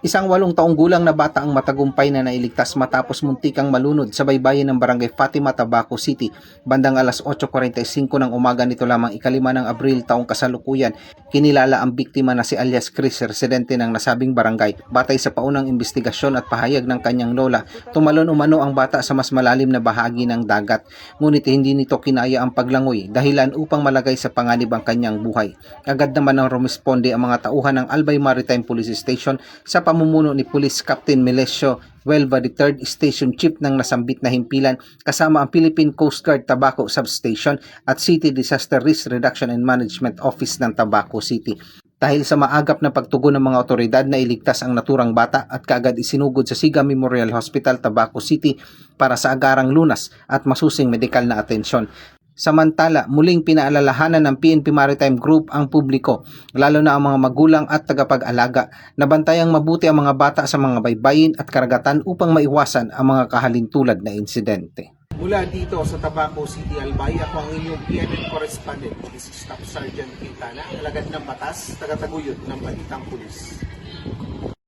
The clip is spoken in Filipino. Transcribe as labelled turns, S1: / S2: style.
S1: Isang 8 taong gulang na bata ang matagumpay na nailigtas matapos muntikang malunod sa baybayin ng barangay Fatima, Tabaco City. Bandang alas 8:45 ng umaga nito lamang ika-5 ng Abril taong kasalukuyan, kinilala ang biktima na si alias Chris, residente ng nasabing barangay. Batay sa paunang investigasyon at pahayag ng kanyang lola, tumalon umano ang bata sa mas malalim na bahagi ng dagat. Ngunit hindi nito kinaya ang paglangoy, dahilan upang malagay sa panganib ang kanyang buhay. Agad naman ang rumisponde ang mga tauhan ng Albay Maritime Police Station sa pamumuno ni Police Captain Melesio Huelva III, Station Chief ng nasambit na himpilan, kasama ang Philippine Coast Guard Tabaco Substation at City Disaster Risk Reduction and Management Office ng Tabaco City. Dahil sa maagap na pagtugon ng mga otoridad na iligtas ang naturang bata at kaagad isinugod sa Siga Memorial Hospital, Tabaco City para sa agarang lunas at masusing medikal na atensyon. Samantala, muling pinaalalahanan ng PNP Maritime Group ang publiko, lalo na ang mga magulang at tagapag-alaga, na bantayang mabuti ang mga bata sa mga baybayin at karagatan upang maiwasan ang mga kahalintulad na insidente. Mula dito sa Tabaco City, Albay, ako ang inyong PNN correspondent. This is Staff Sergeant Quintana, alagad ng batas, tagataguyod ng Balitang Pulis.